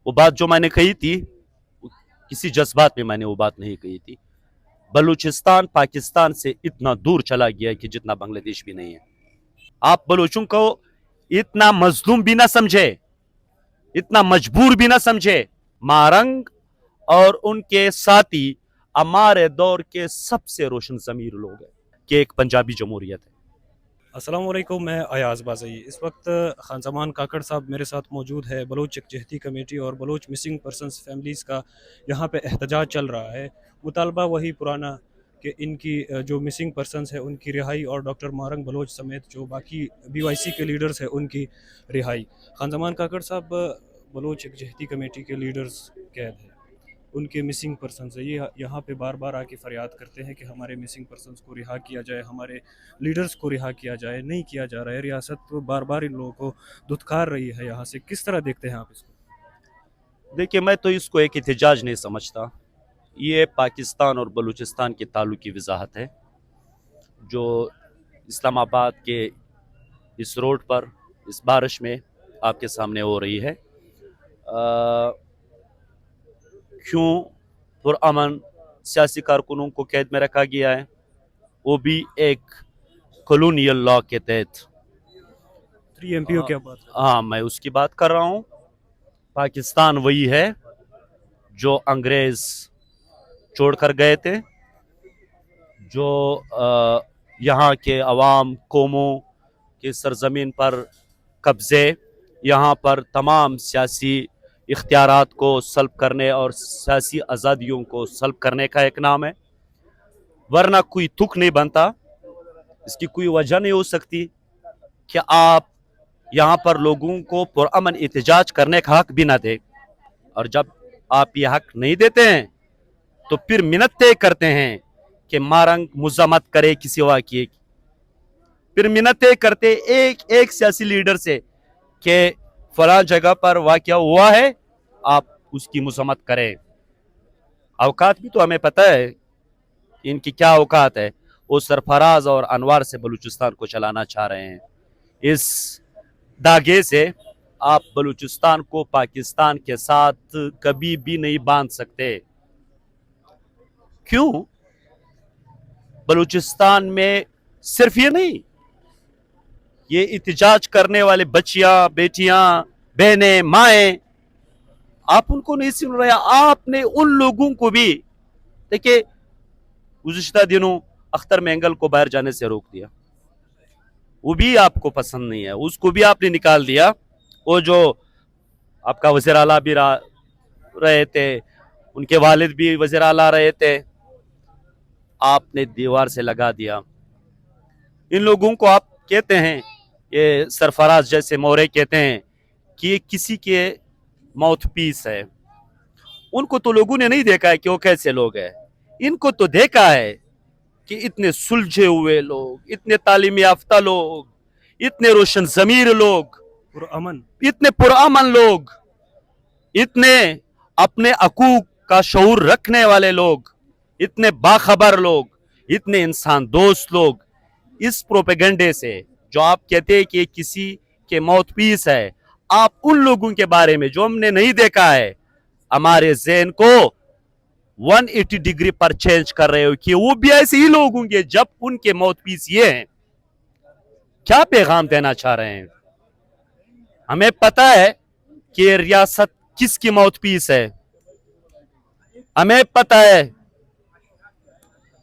وہ بات جو میں نے کہی تھی کسی جذبات میں میں نے وہ بات نہیں کہی تھی. بلوچستان پاکستان سے اتنا دور چلا گیا کہ جتنا بنگلہ دیش بھی نہیں ہے. آپ بلوچوں کو اتنا مظلوم بھی نہ سمجھے, اتنا مجبور بھی نہ سمجھے. مارنگ اور ان کے ساتھی ہمارے دور کے سب سے روشن ضمیر لوگ ہیں کہ ایک پنجابی جمہوریت ہے. السلام علیکم. میں ایاز بازئی. اس وقت خان زمان کاکڑ صاحب میرے ساتھ موجود ہے. بلوچ یکجہتی کمیٹی اور بلوچ مسنگ پرسنز فیملیز کا یہاں پہ احتجاج چل رہا ہے. مطالبہ وہی پرانا کہ ان کی جو مسنگ پرسنز ہیں ان کی رہائی اور ڈاکٹر مارنگ بلوچ سمیت جو باقی بی وائی سی کے لیڈرز ہیں ان کی رہائی. خان زمان کاکڑ صاحب بلوچ یکجہتی کمیٹی کے لیڈرز قید ہیں, ان کے مسنگ پرسنز ہیں. یہ یہاں پہ بار بار آ کے فریاد کرتے ہیں کہ ہمارے مسنگ پرسنز کو رہا کیا جائے, ہمارے لیڈرز کو رہا کیا جائے. نہیں کیا جا رہا ہے. ریاست بار بار ان لوگوں کو دھتکار رہی ہے. یہاں سے کس طرح دیکھتے ہیں آپ اس کو؟ دیکھیے, میں تو اس کو ایک احتجاج نہیں سمجھتا. یہ پاکستان اور بلوچستان کے تعلق کی وضاحت ہے جو اسلام آباد کے اس روڈ پر اس بارش میں آپ کے سامنے ہو رہی ہے. کیوں پرامن سیاسی کارکنوں کو قید میں رکھا گیا ہے, وہ بھی ایک کالونیل لا کے تحت. 3 MP کیا بات ہے؟ ہاں, میں اس کی بات کر رہا ہوں. پاکستان وہی ہے جو انگریز چھوڑ کر گئے تھے, جو یہاں کے عوام قوموں کی سرزمین پر قبضے, یہاں پر تمام سیاسی اختیارات کو سلب کرنے اور سیاسی آزادیوں کو سلب کرنے کا ایک نام ہے. ورنہ کوئی تک نہیں بنتا. اس کی کوئی وجہ نہیں ہو سکتی کہ آپ یہاں پر لوگوں کو پرامن احتجاج کرنے کا حق بھی نہ دے. اور جب آپ یہ حق نہیں دیتے ہیں تو پھر منتیں کرتے ہیں کہ مارنگ مذمت کرے کسی واقعے کی. پھر منتیں کرتے ایک ایک سیاسی لیڈر سے کہ فلاں جگہ پر واقعہ ہوا ہے, آپ اس کی مذمت کریں. اوقات بھی تو ہمیں پتہ ہے ان کی کیا اوقات ہے. وہ سرفراز اور انوار سے بلوچستان کو چلانا چاہ رہے ہیں. اس داغے سے آپ بلوچستان کو پاکستان کے ساتھ کبھی بھی نہیں باندھ سکتے. کیوں؟ بلوچستان میں صرف یہ نہیں, یہ احتجاج کرنے والے بچیاں, بیٹیاں, بہنیں, مائیں, آپ ان کو نہیں سن رہے. آپ نے ان لوگوں کو بھی دیکھیں, گزشتہ دنوں اختر مینگل کو باہر جانے سے روک دیا, وہ بھی آپ کو پسند نہیں ہے, اس کو بھی آپ نے نکال دیا. وہ جو آپ کا وزیر اعلیٰ بھی رہے تھے, ان کے والد بھی وزیر اعلیٰ رہے تھے, آپ نے دیوار سے لگا دیا. ان لوگوں کو آپ کہتے ہیں, یہ سرفراز جیسے مورے کہتے ہیں کہ یہ کسی کے ماؤتھ پیس ہے. ان کو تو لوگوں نے نہیں دیکھا ہے کہ وہ کیسے لوگ ہیں. ان کو تو دیکھا ہے کہ اتنے سلجھے ہوئے لوگ, اتنے تعلیم یافتہ لوگ, اتنے روشن ضمیر لوگ, پرامن, اتنے پرامن لوگ, اتنے اپنے حقوق کا شعور رکھنے والے لوگ, اتنے باخبر لوگ, اتنے انسان دوست لوگ, اس پروپیگنڈے سے جو آپ کہتے ہیں کہ کسی کے ماؤتھ پیس ہے, آپ ان لوگوں کے بارے میں جو ہم نے نہیں دیکھا ہے, ہمارے ذہن کو 180 ڈگری پر چینج کر رہے ہو کہ وہ بھی ایسے ہی لوگ ہوں گے جب ان کے ماؤتھ پیس یہ ہیں. کیا پیغام دینا چاہ رہے ہیں؟ ہمیں پتا ہے کہ ریاست کس کی ماؤتھ پیس ہے. ہمیں پتا ہے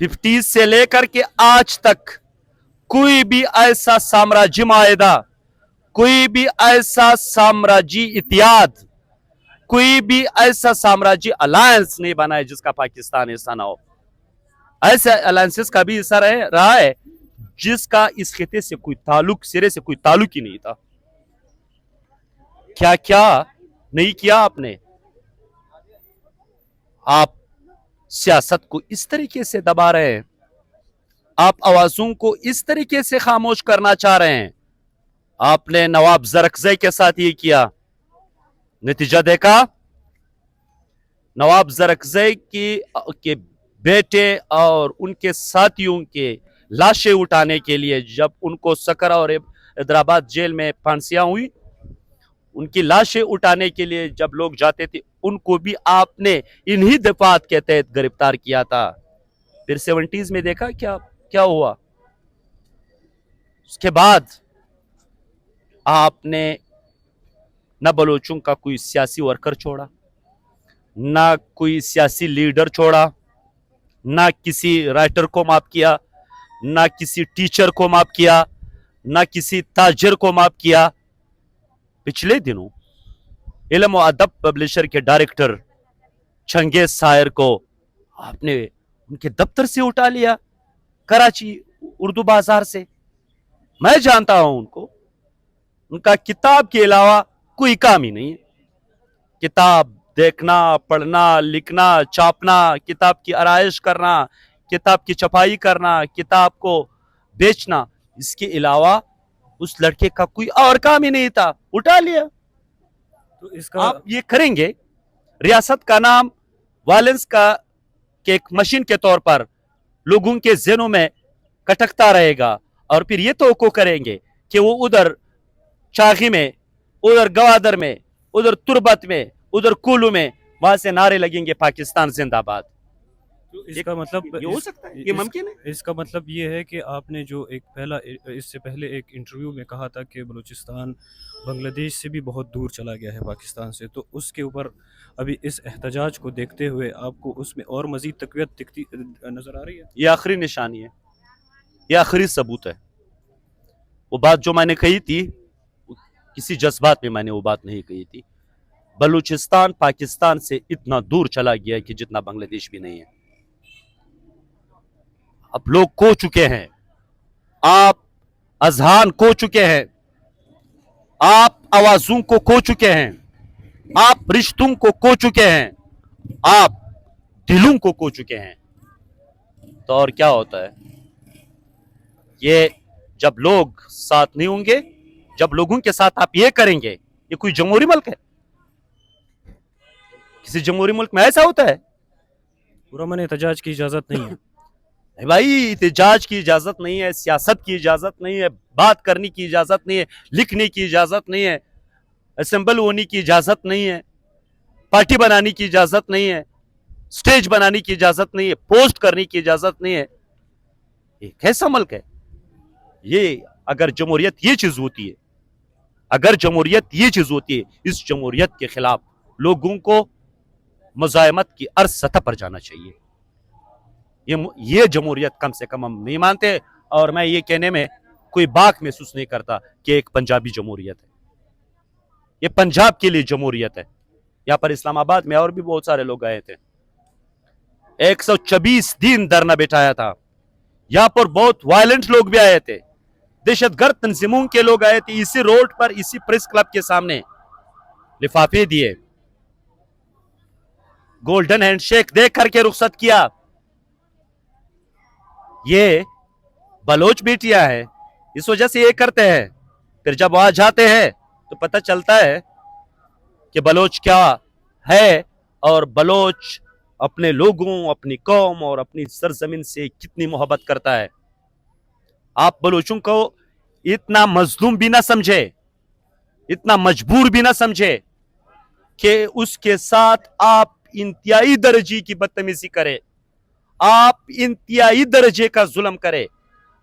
50 سے لے کر کے آج تک کوئی بھی ایسا سامراجی معاہدہ, کوئی بھی ایسا سامراجی اتحاد, کوئی بھی ایسا سامراجی الائنس نہیں بنا ہے جس کا پاکستان حصہ نہ ہو. ایسے الائنسز کا بھی حصہ رہا ہے جس کا اس خطے سے کوئی تعلق, سرے سے کوئی تعلق ہی نہیں تھا. کیا کیا نہیں کیا آپ نے؟ آپ سیاست کو اس طریقے سے دبا رہے ہیں, آپ آوازوں کو اس طریقے سے خاموش کرنا چاہ رہے ہیں. آپ نے نواب زرکزئی کے ساتھ یہ کیا, نتیجہ دیکھا. نواب زرکزئی کے بیٹے اور ان کے ساتھیوں کے لاشیں اٹھانے کے لیے جب ان کو سکرا اور حیدرآباد جیل میں پھانسیاں ہوئی, ان کی لاشیں اٹھانے کے لیے جب لوگ جاتے تھے ان کو بھی آپ نے انہی دفعات کے تحت گرفتار کیا تھا. پھر 70s میں دیکھا کیا ہوا. اس کے بعد آپ نے نہ بلوچوں کا کوئی سیاسی ورکر چھوڑا, نہ کوئی سیاسی لیڈر چھوڑا, نہ کسی رائٹر کو معاف کیا, نہ کسی ٹیچر کو معاف کیا, نہ کسی تاجر کو معاف کیا. پچھلے دنوں علم و ادب پبلشر کے ڈائریکٹر چنگیز سائر کو آپ نے ان کے دفتر سے اٹھا لیا, کراچی اردو بازار سے. میں جانتا ہوں ان کو, ان کا کتاب کے علاوہ کوئی کام ہی نہیں ہے. کتاب دیکھنا, پڑھنا, لکھنا, چھاپنا, کتاب کی آرائش کرنا, کتاب کی چھپائی کرنا, کتاب کو بیچنا, اس کے علاوہ اس لڑکے کا کوئی اور کام ہی نہیں تھا. اٹھا لیا. تو اس کا آپ یہ کریں گے, ریاست کا نام وائلنس کا کہ ایک مشین کے طور پر لوگوں کے ذہنوں میں کٹکتا رہے گا, اور پھر یہ توقع کریں گے کہ وہ ادھر چاغی میں, ادھر گوادر میں, ادھر تربت میں, ادھر کولو میں وہاں سے نعرے لگیں گے پاکستان زندہ باد. تو اس کا مطلب یہ ہو سکتا ہے, یہ ممکن ہے. اس کا مطلب یہ ہے کہ آپ نے جو اس سے پہلے ایک انٹرویو میں کہا تھا کہ بلوچستان بنگلہ دیش سے بھی بہت دور چلا گیا ہے پاکستان سے, تو اس کے اوپر ابھی اس احتجاج کو دیکھتے ہوئے آپ کو اس میں اور مزید تقویت دکھتی نظر آ رہی ہے؟ یہ آخری نشانی ہے, یہ آخری ثبوت ہے. وہ بات جو میں نے کہی تھی کسی جذبات میں میں نے وہ بات نہیں کہی تھی. بلوچستان پاکستان سے اتنا دور چلا گیا کہ جتنا بنگلہ دیش بھی نہیں ہے. اب لوگ کھو چکے ہیں, آپ اذہان کھو چکے ہیں, آپ آوازوں کو کھو چکے ہیں, آپ رشتوں کو کھو چکے ہیں, آپ دلوں کو کھو چکے ہیں. تو اور کیا ہوتا ہے؟ یہ جب لوگ ساتھ نہیں ہوں گے, جب لوگوں کے ساتھ آپ یہ کریں گے, یہ کوئی جمہوری ملک ہے؟ کسی جمہوری ملک میں ایسا ہوتا ہے؟ پرامن احتجاج کی اجازت نہیں ہے. بھائی احتجاج کی اجازت نہیں ہے, سیاست کی اجازت نہیں ہے, بات کرنے کی اجازت نہیں ہے, لکھنے کی اجازت نہیں ہے, اسمبل ہونے کی اجازت نہیں ہے, پارٹی بنانے کی اجازت نہیں ہے, سٹیج بنانے کی اجازت نہیں ہے, پوسٹ کرنے کی اجازت نہیں ہے. یہ کیسا ملک ہے یہ؟ اگر جمہوریت یہ چیز ہوتی ہے, اگر جمہوریت یہ چیز ہوتی ہے, اس جمہوریت کے خلاف لوگوں کو مزاحمت کی عرض سطح پر جانا چاہیے. یہ جمہوریت کم سے کم ہم نہیں مانتے, اور میں یہ کہنے میں کوئی باک محسوس نہیں کرتا کہ ایک پنجابی جمہوریت ہے. یہ پنجاب کے لیے جمہوریت ہے. یہاں پر اسلام آباد میں اور بھی بہت سارے لوگ آئے تھے, 124 دن دھرنا بٹھایا تھا. یہاں پر بہت وائلنٹ لوگ بھی آئے تھے, دہشت گرد تنظیموں کے لوگ آئے تھے. اسی روڈ پر, اسی پریس کلب کے سامنے لفافے دیے, گولڈن ہینڈ شیک دے کر کے رخصت کیا. یہ بلوچ بیٹیاں ہیں, اس وجہ سے یہ کرتے ہیں. پھر جب وہاں جاتے ہیں تو پتہ چلتا ہے کہ بلوچ کیا ہے, اور بلوچ اپنے لوگوں, اپنی قوم اور اپنی سرزمین سے کتنی محبت کرتا ہے. آپ بلوچوں کو اتنا مظلوم بھی نہ سمجھے, اتنا مجبور بھی نہ سمجھے کہ اس کے ساتھ آپ انتہائی درجے کی بدتمیزی کرے, آپ انتہائی درجے کا ظلم کرے,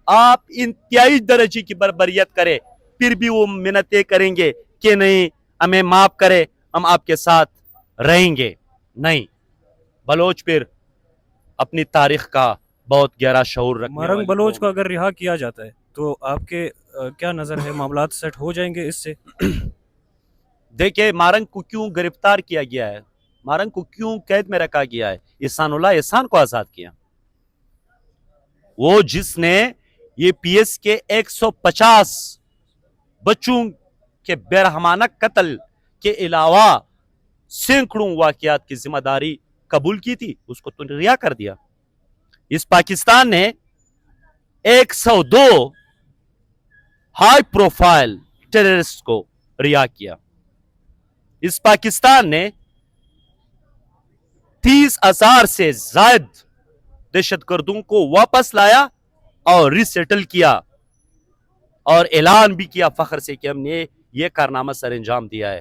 آپ انتہائی درجے کی بربریت کرے. پھر بھی وہ منتیں کریں گے کہ نہیں ہمیں معاف کرے, ہم آپ کے ساتھ رہیں گے. نہیں, بلوچ پھر اپنی تاریخ کا بہت گہرا شعور رکھنے مارنگ والے بلوچ لوگ. کو اگر رہا کیا جاتا ہے تو آپ کے کیا نظر ہے, معاملات سیٹ ہو جائیں گے اس سے؟ دیکھیں مارنگ کو کیوں گرفتار کیا گیا ہے, مارنگ کو کیوں قید میں رکھا گیا ہے؟ احسان اللہ احسان کو آزاد کیا, وہ جس نے یہ پی ایس کے 150 بچوں کے بےرحمانہ قتل کے علاوہ سینکڑوں واقعات کی ذمہ داری قبول کی تھی, اس کو تو رہا کر دیا. اس پاکستان نے 102 ہائی پروفائل ٹیررسٹ کو رہا کیا. اس پاکستان نے 30,000 سے زائد دہشت گردوں کو واپس لایا اور ری سیٹل کیا, اور اعلان بھی کیا فخر سے کہ ہم نے یہ کارنامہ سر انجام دیا ہے.